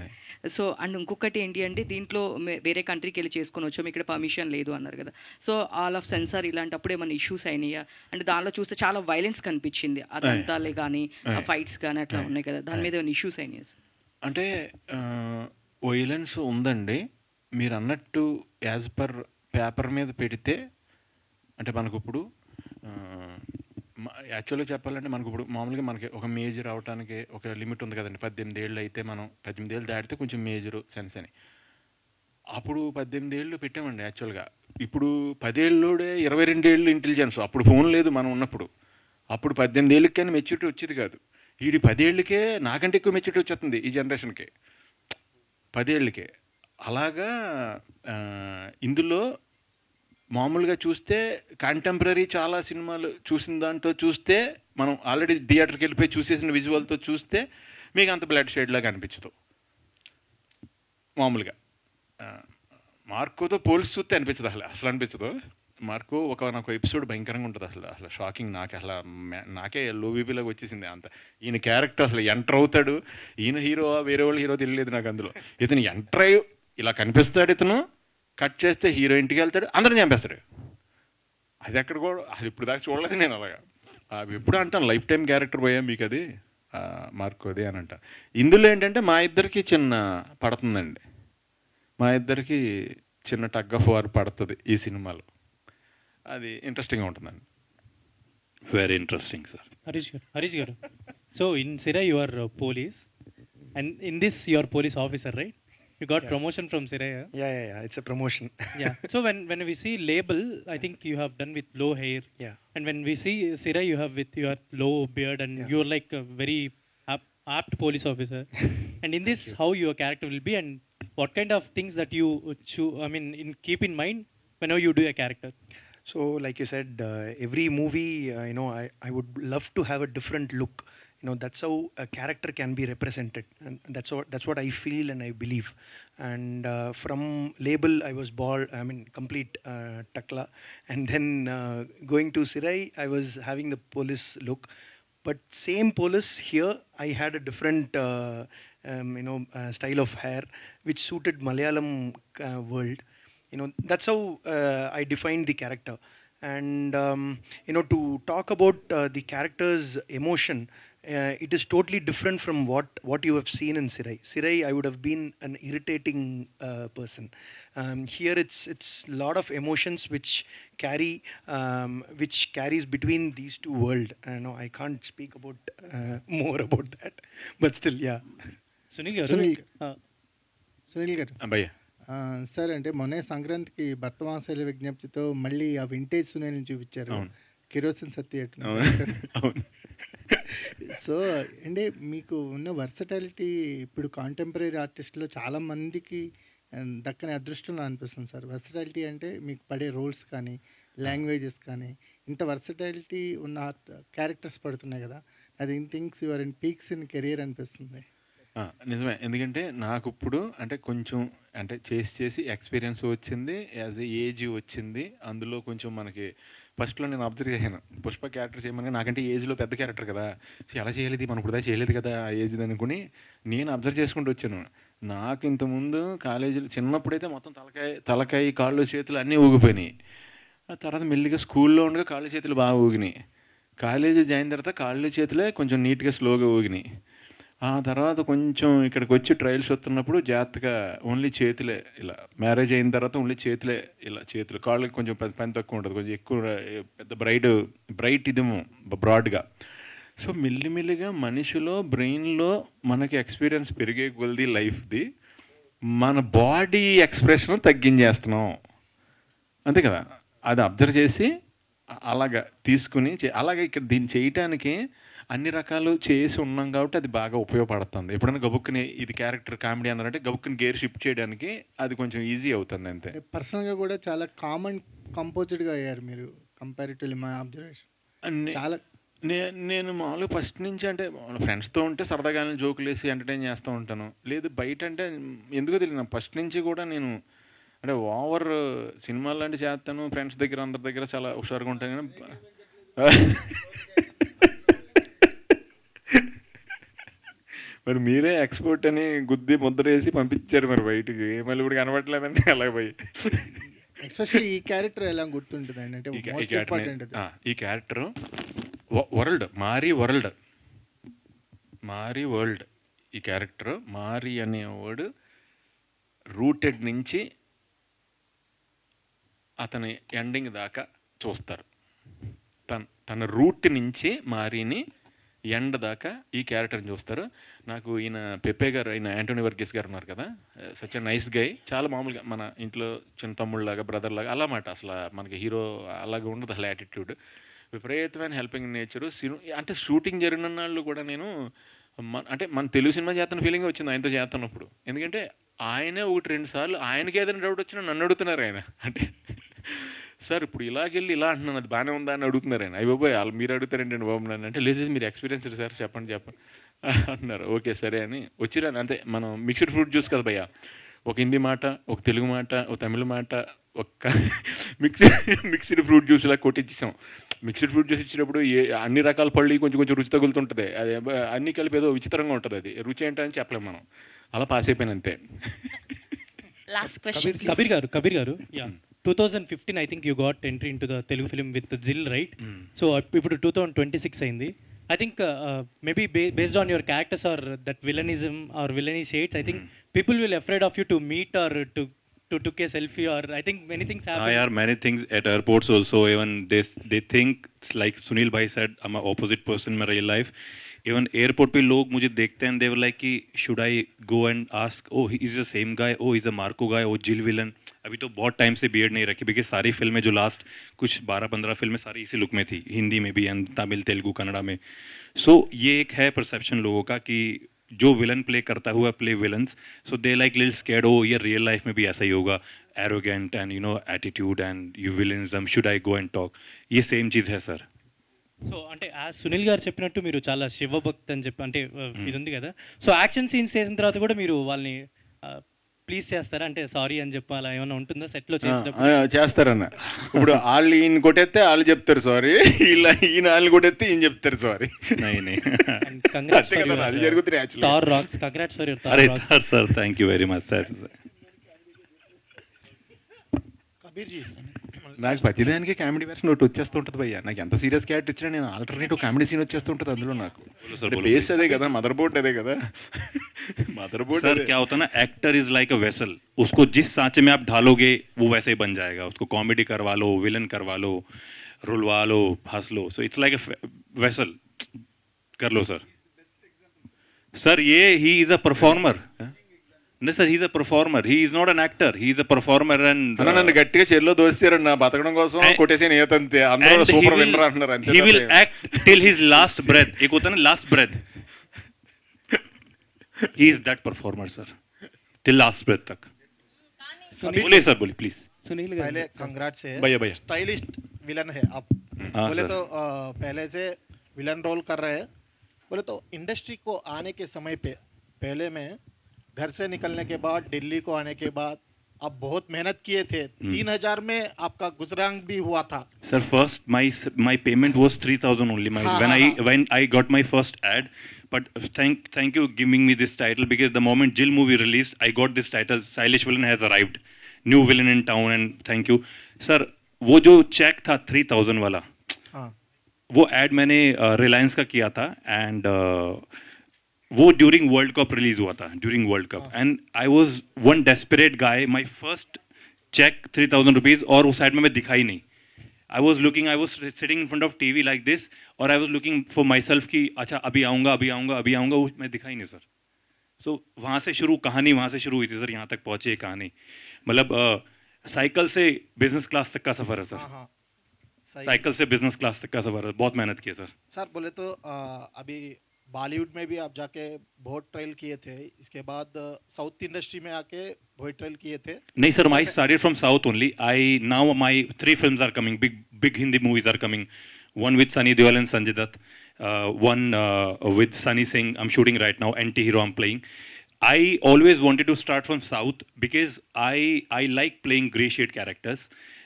సో అండ్ ఇంకొకటి ఏంటి అంటే దీంట్లో వేరే కంట్రీకి వెళ్ళి చేసుకొని వచ్చాము, ఇక్కడ పర్మిషన్ లేదు అన్నారు కదా. సో ఆల్ ఆఫ్ సెన్సార్ ఇలాంటప్పుడు ఏమైనా ఇష్యూస్ అయినాయా? అంటే దానిలో చూస్తే చాలా వైలెన్స్ కనిపించింది, అదంతాలే కానీ ఫైట్స్ కానీ అట్లా ఉన్నాయి కదా, దాని మీద ఏమైనా ఇష్యూస్ అయినాయా?
అంటే వైలెన్స్ ఉందండి. మీరు అన్నట్టు యాజ్ పర్ పేపర్ మీద పెడితే అంటే మనకు ఇప్పుడు యాక్చువల్గా చెప్పాలంటే మనకు ఇప్పుడు మామూలుగా మనకి ఒక మేజర్ అవడానికి ఒక లిమిట్ ఉంది కదండి. 18 ఏళ్ళు అయితే మనం 18 ఏళ్ళు దాటితే కొంచెం మేజరు సెన్స్ అని. అప్పుడు 18 ఏళ్ళు పెట్టామండి యాక్చువల్గా. ఇప్పుడు 10 ఏళ్ళోడే 22 ఏళ్ళు ఇంటెలిజెన్స్. అప్పుడు ఫోన్ లేదు మనం ఉన్నప్పుడు. అప్పుడు 18 ఏళ్ళకి కానీ మెచ్యూరిటీ వచ్చేది కాదు. వీడి 10 ఏళ్ళకే నాకంటే ఎక్కువ మెచ్యూరిటీ వచ్చేస్తుంది ఈ జనరేషన్కి 10 ఏళ్ళకే. అలాగా ఇందులో మామూలుగా చూస్తే కాంటెంపరీ చాలా సినిమాలు చూసిన దాంట్లో చూస్తే మనం ఆల్రెడీ థియేటర్కి వెళ్ళిపోయి చూసేసిన విజువల్తో చూస్తే మీకు అంత బ్లడ్ షేడ్ లాగా అనిపించదు. మామూలుగా మార్కోతో పోల్చి చూస్తే అనిపించదు, అసలు అనిపించదు. మార్కో నాకు ఎపిసోడ్ భయంకరంగా ఉంటుంది, అసలు షాకింగ్. నాకే లో బీపీలోకి వచ్చేసింది అంత. ఈయన క్యారెక్టర్ అసలు ఎంటర్ అవుతాడు, ఈయన హీరో వేరే వాళ్ళు హీరో తెలియలేదు నాకు. అందులో ఇతను ఎంటర్ అయ్యి ఇలా కనిపిస్తాడు, ఇతను కట్ చేస్తే హీరో ఇంటికి వెళ్తాడు, అందరిని చంపేస్తాడు. అది ఎక్కడ కూడా అసలు ఇప్పుడు దాకా చూడలేదు నేను అలాగా. ఎప్పుడు అంటాను లైఫ్ టైం క్యారెక్టర్ పోయా మీకు అది మార్కోది అని అంట. ఇందులో ఏంటంటే మా ఇద్దరికి చిన్న పడుతుందండి, మా ఇద్దరికి చిన్న టగ్ ఆఫ్ వార్ పడుతుంది ఈ సినిమాలో. అది ఇంట్రెస్టింగ్గా ఉంటుందండి.
Very interesting sir.
హరీష్ గారు, so in Sira you are police and in this you are police officer, right? You got promotion from Siraya.
Yeah. It's a promotion.
Yeah. So when we see label, I think you have done with low hair.
Yeah.
And when we see Siraya, you have with your low beard, and you're like a very apt police officer. And in this, how your character will be, and what kind of things that you keep in mind whenever you do a character.
So, like you said, every movie, I would love to have a different look. That's how a character can be represented, and that's what I feel and I believe. And from label, I was bald, complete takla, and then going to Sirai, I was having the police look. But same police here, I had a different style of hair which suited Malayalam world. That's how I defined the character. And to talk about the character's emotion, it is totally different from what you have seen in Sirai. Sirai, I would have been an irritating person. Here it's lot of emotions which carries between these two worlds. I can't speak about more about that, but still, yeah.
Sunil garu,
భయ్యా
sir, అంటే మొన్న సంక్రాంతికి భర్తమాసాల విజ్ఞప్తితో మళ్ళీ ఆ vintage సునీల్ని చూపించారు, kerosene సత్య. So అంటే మీకు ఉన్న వర్సటాలిటీ ఇప్పుడు కాంటెంపరీ ఆర్టిస్ట్లో చాలా మందికి దక్కని అదృష్టం అనిపిస్తుంది సార్. వర్సటాలిటీ అంటే మీకు పడే రోల్స్ కానీ లాంగ్వేజెస్ కానీ ఇంత వర్సటాలిటీ ఉన్న క్యారెక్టర్స్ పడుతున్నాయి కదా, అది in things your in peaks in career అనిపిస్తుంది.
నిజమే, ఎందుకంటే నాకు ఇప్పుడు అంటే కొంచెం అంటే చేసి ఎక్స్పీరియన్స్ వచ్చింది, యాజ్ ఏజ్ వచ్చింది. అందులో కొంచెం మనకి ఫస్ట్లో నేను అబ్జర్వ్ చేశాను, పుష్ప క్యారెక్టర్ చేయమని నాకంటే ఏజ్లో పెద్ద క్యారెక్టర్ కదా, ఎలా చేయలేదు మనం ఇప్పుడు చేయలేదు కదా ఆ ఏజ్ అనుకుని నేను అబ్జర్వ్ చేసుకుంటూ వచ్చాను. నాకు ఇంతకుముందు కాలేజీలో చిన్నప్పుడైతే మొత్తం తలకాయ కాళ్ళు చేతులు అన్నీ ఊగిపోయినాయి. ఆ తర్వాత మెల్లిగా స్కూల్లో ఉండగా కాళ్ళు చేతులు బాగా ఊగినాయి. కాలేజీ జాయిన్ తర్వాత కాళ్ళు చేతులే కొంచెం నీట్గా స్లోగా ఊగినాయి. ఆ తర్వాత కొంచెం ఇక్కడికి వచ్చి ట్రయల్స్ వస్తున్నప్పుడు జాగ్రత్తగా ఓన్లీ చేతులే, ఇలా మ్యారేజ్ అయిన తర్వాత ఓన్లీ చేతులే, ఇలా చేతులు, కాళ్ళకి కొంచెం పని తక్కువ ఉంటుంది, కొంచెం ఎక్కువ పెద్ద బ్రైట్ ఇదేమో బ్రాడ్గా. సో మెల్లిమెల్లిగా మనిషిలో బ్రెయిన్లో మనకి ఎక్స్పీరియన్స్ పెరిగే కొలది లైఫ్ది మన బాడీ ఎక్స్ప్రెషన్ తగ్గించేస్తున్నాం, అంతే కదా. అది అబ్జర్వ్ చేసి అలాగా తీసుకుని అలాగే ఇక్కడ దీన్ని చేయటానికి అన్ని రకాలు చేసి ఉన్నాం కాబట్టి అది బాగా ఉపయోగపడుతుంది. ఎప్పుడైనా గబుక్కుని ఇది క్యారెక్టర్ కామెడీ అన్నారంటే గబుక్కుని గేర్ షిఫ్ట్ చేయడానికి అది కొంచెం ఈజీ అవుతుంది అంతే.
పర్సనల్గా కూడా చాలా కామన్ కంపోజ్డ్గా అయ్యారు మీరు కంపారిటివ్లీ మా అబ్జర్వేషన్. చాలా
నేను మామూలుగా ఫస్ట్ నుంచి అంటే ఫ్రెండ్స్తో ఉంటే సరదాగా జోకులు వేసి ఎంటర్టైన్ చేస్తూ ఉంటాను. లేదు బయట అంటే ఎందుకో తెలియదు, ఫస్ట్ నుంచి కూడా నేను అంటే ఓవర్ సినిమాలు లాంటి చేస్తాను, ఫ్రెండ్స్ దగ్గర అందరి దగ్గర చాలా హుషారుగా ఉంటాను కానీ మరి మీరే ఎక్స్పోర్ట్ అని గుద్ది ముద్ర వేసి పంపించారు మరి బయటికి, మళ్ళీ ఇప్పుడు కనబడలేదండి అలా పోయి.
ఎస్పెషల్లీ ఈ క్యారెక్టర్ ఎలా గుర్తుంటుందండి అంటే మోస్ట్ ఇంపార్టెంట్
ఈ క్యారెక్టర్ వరల్డ్ మారీ వరల్డ్ ఈ క్యారెక్టర్ మారీ అనేవాడు రూటెడ్ నుంచి అతని ఎండింగ్ దాకా చూస్తారు. తన రూట్ నుంచి మారీని ఎండ్ దాకా ఈ క్యారెక్టర్ని చూస్తారు. నాకు ఈయన పెప్పే గారు, ఆయన యాంటోనీ వర్గీస్ గారు ఉన్నారు కదా, సచ్ ఎ నైస్ గై, చాలా మామూలుగా మన ఇంట్లో చిన్న తమ్ముళ్ళలాగా బ్రదర్ లాగా అలా మాట. అసలు మనకి హీరో అలాగే ఉండదు అసలు యాటిట్యూడ్, విపరీతమైన హెల్పింగ్ నేచరు. అంటే షూటింగ్ జరిగిన నాళ్ళు కూడా నేను అంటే మన తెలుగు సినిమా చేస్తున్న ఫీలింగ్ వచ్చింది ఆయనతో చేస్తున్నప్పుడు. ఎందుకంటే ఆయనే 1-2 సార్లు ఆయనకి ఏదైనా డౌట్ వచ్చినా నన్ను అడుగుతున్నారు ఆయన. అంటే సార్ ఇప్పుడు ఇలాగెళ్ళి ఇలా అంటున్నాను, అది బాగానే ఉందా అని అడుగుతున్నారు ఆయన. అయ్యి బాబోయ్ వాళ్ళు మీరు అడుగుతారండి బాబు నన్ను అంటే, లేదు మీరు ఎక్స్పీరియన్స్ సార్ చెప్పండి అంటున్నారు. ఓకే సరే అని వచ్చిరాను. అంతే, మనం మిక్స్డ్ ఫ్రూట్ జ్యూస్ కదా భయ్య, ఒక హిందీ మాట, ఒక తెలుగు మాట, ఒక తమిళ మాట, ఒక్క మిక్స్డ్ ఫ్రూట్ జ్యూస్ ఇలా కొట్టించేసాం. మిక్స్డ్ ఫ్రూట్ జ్యూస్ ఇచ్చినప్పుడు అన్ని రకాల పళ్ళు కొంచెం కొంచెం రుచి తగులుతుంటుంది. అది అన్ని కలిపి ఏదో విచిత్రంగా ఉంటుంది, అది రుచి ఏంటని చెప్పలేము మనం. అలా పాస్ అయిపోయాను అంతే.
లాస్ట్ క్వశ్చన్
కబీర్ గారు 2015 I think you got entry into the Telugu film with Zil, right? So ఇప్పుడు 2026 అయింది. I think maybe based on your characters or that villainism or villainy shades, I think people will afraid of you to meet or to took a selfie, or I think many things happen.
Yeah, many things at airports also. Even they think it's like Sunil bhai said, I'm an opposite person in my real life. Even airport पे लोग मुझे देखते हैं, they were like कि should I go and ask, oh he is the same guy, oh he's a Marco guy, oh Jill villain. अभी तो बहुत time से बियर्ड नहीं रखी, बिकॉज सारी फिल्में जो लास्ट कुछ 12-15 फिल्में सारी इसी लुक में थी, हिंदी में भी एंड तमिल तेलुगु कन्नड़ा में. सो ये एक है परसेप्शन लोगों का कि जो विलन प्ले करता हुआ play villains, so they like little scared, oh ये रियल लाइफ में भी ऐसा ही होगा, arrogant and you know attitude and you villainism, should I go and talk, ये सेम चीज़ है सर.
సో అంటే సునీల్ గారు చెప్పినట్టు మీరు చాలా శివభక్తి అని చెప్పి అంటే ఇది ఉంది కదా, సో యాక్షన్ సీన్స్ చేసిన తర్వాత కూడా మీరు వాళ్ళని ప్లీజ్ చేస్తారా, అంటే సారీ అని చెప్పి అలా ఏమైనా ఉంటుందా సెట్లో
చేస్తారన్న? ఇప్పుడు వాళ్ళు ఈయన కొట్టేస్తే వాళ్ళు చెప్తారు సారీ, ఇలా ఈయన వాళ్ళు కొట్టేస్తే ఈయన చెప్తారు సారీ. అది జరుగుతుంది.
Thar Roxx, congrats for your Thar Roxx
sir. Thank you very much sir.
Kabir ji,
నాకు ప్రతిదానికి కామెడీ వెర్షన్ ఒకటి వచ్చేస్తుంటుంది భయ్య. నాకు ఎంత సీరియస్ క్యారెక్టర్ ఇచ్చినా నేను ఆల్టర్నేటివ్ కామెడీ సీన్ వచ్చేస్తుంటుంది అందులో. నాకు బేస్ అదే కదా, మదర్ బోర్డ్ అదే కదా. मदर बोर्ड
सर क्या होता है ना, actor is like a vessel, उसको जिस सांचे में आप ढालोगे वो वैसे ही बन जाएगा. उसको कॉमेडी करवा लो, विलन करवा लो, रुलवा लो, हंस लो, so it's like a vessel. कर लो सर. सर ये ही is a performer. No sir, he's a performer. He is not an actor. He is a performer and
నన్ను గట్టిగా చెల్లో దోస్తారు నా బతకడం కోసం కొట్టేసి నేతంతే అందరూ సూపర్ విన్నర్ అంటున్నారు అంతే.
He will act till his last breath. एक होता है ना last breath. He is that performer sir. Till last breath तक. बोलिए सर, बोलिए प्लीज.
सुनील पहले कंग्रेट्स है
भैया भैया.
स्टाइलिस्ट विलन है आप. बोले तो पहले से विलन रोल कर रहे हैं. बोले तो इंडस्ट्री को आने के समय पे पहले में घर से निकलने के बाद दिल्ली को आने के बाद आप बहुत मेहनत किए थे. 3000 में आपका गुजरान भी हुआ था.
Sir, first my payment was 3000 only. When I got my first ad, but thank you giving me this title, because the moment Jill movie released, I got this title. Stylish villain has arrived, new villain in town, and thank you, sir. वो जो check था 3000 वाला, वो ad मैंने रिलायंस का किया था, and वो ड्यूरिंग वर्ल्ड कप रिलीज हुआ था, during world cup, and I was one desperate guy. My first cheque 3000 rupees, और उस साइड में मैं दिखाई नहीं. I was sitting in front of TV like this, और I was looking for myself की अच्छा अभी आऊँगा, मैं दिखाई नहीं सर. सो वहाँ से शुरू कहानी, वहाँ से शुरू हुई थी सर, यहाँ तक पहुँची कहानी. मतलब साइकिल से बिजनेस क्लास तक का सफ़र है सर. साइकिल से बिजनेस क्लास तक का सफ़र है, बहुत मेहनत की है सर.
सर बोले तो अभी बॉलीवुड में भी आप जाके बहुत ट्रायल किए थे, इसके बाद साउथ इंडस्ट्री में आके बहुत ट्रायल किए थे.
नहीं sir, I started from South only. Now my 3 films are coming, big Hindi movies are coming. One with Sunny Deol and Sanjay Dutt, one with Sunny Singh. I'm shooting right now. Anti-hero I'm playing. I always wanted to start from South because I like playing grey shade characters.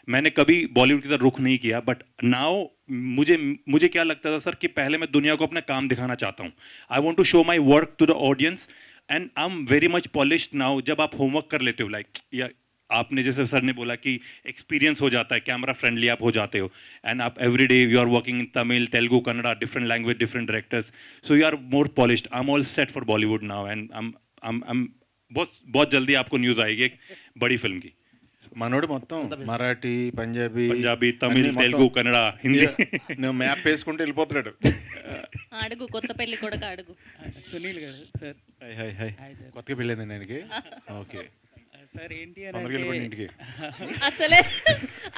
मैंने कभी बॉलीवुड की तरफ रुख नहीं किया, but now मुझे क्या लगता था सर कि पहले मैं दुनिया को अपना काम दिखाना चाहता हूँ. I want to show my work to the audience and I am very much polished now. जब आप होमवर्क कर लेते हो लाइक या आपने जैसे सर ने बोला कि एक्सपीरियंस हो जाता है, कैमरा फ्रेंडली आप हो जाते हो, एंड आप every day you are working in Tamil, Telugu, Kannada, different language, different directors, so you are more polished. I am all set for Bollywood now एंड बहुत जल्दी आपको न्यूज़ आएगी एक बड़ी फिल्म की.
మనోడు మొత్తం మరాఠీ,
పంజాబీ, తమిళ్, తెలుగు, కన్నడ, హిందీ
నువ్వు మ్యాప్ వేసుకుంటూ వెళ్ళిపోతున్నాడు.
అడుగు కొత్త పెళ్లి కొడుకు అడుగు.
సునీల్ గారు సార్.
కొత్తగా పెళ్ళింది ఆయనకి. ఓకే
సార్ ఏంటి
వెళ్ళిపోండి ఇంటికి.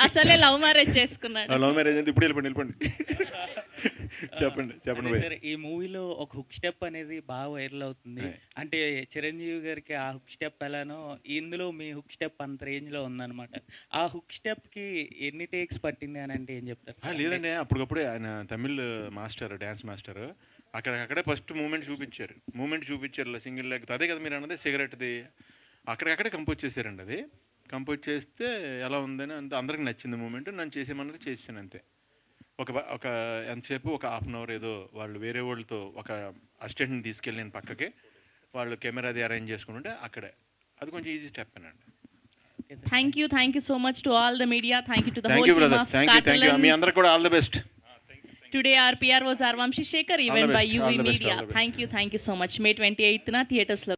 అసలే లవ్ మ్యారేజ్ చేసుకున్నాడు.
లవ్ మ్యారేజ్ అంటే ఇప్పుడు వెళ్ళిపోండి. చెప్పండి
సార్, ఈ మూవీలో ఒక హుక్ స్టెప్ అనేది బాగా వైరల్ అవుతుంది. అంటే చిరంజీవి గారికి ఆ హుక్ స్టెప్ ఎలానో ఇందులో మీ హుక్ స్టెప్ అంత రేంజ్ లో ఉందన్నమాట. ఆ హుక్ స్టెప్ కి ఎన్ని టేక్స్ పట్టింది అని అంటే ఏం చెప్తారు?
లేదండి, అప్పటికప్పుడే ఆయన తమిళ్ మాస్టర్, డాన్స్ మాస్టర్, అక్కడే ఫస్ట్ మూమెంట్ చూపించారు సింగిల్ లెగ్. అదే కదా మీరు అన్నది సిగరెట్ది. అక్కడికక్కడే కంపోజ్ చేశారండి. అది కంపోజ్ చేస్తే ఎలా ఉందని అందరికి నచ్చింది మూమెంట్. నన్ను చేసేమన్నది చేసాను అంతే. ఒక ఎంతసేపు ఒక హాఫ్ అన్ అవర్ ఏదో వాళ్ళు వేరే వాళ్ళతో ఒక అసిస్టెంట్ని తీసుకెళ్ళి నేను పక్కకి వాళ్ళు కెమెరాది అరేంజ్ చేసుకుంటుంటే అక్కడే అది కొంచెం ఈజీ స్టెప్ అండి.
Thank you so much to all the media. Thank you to the
whole team of Catalan. మీ అందరికీ కూడా all the best.
Today our PR was Arvamshi Shekhar, event by UV Media. Thank you so much. May 28th na theaters lo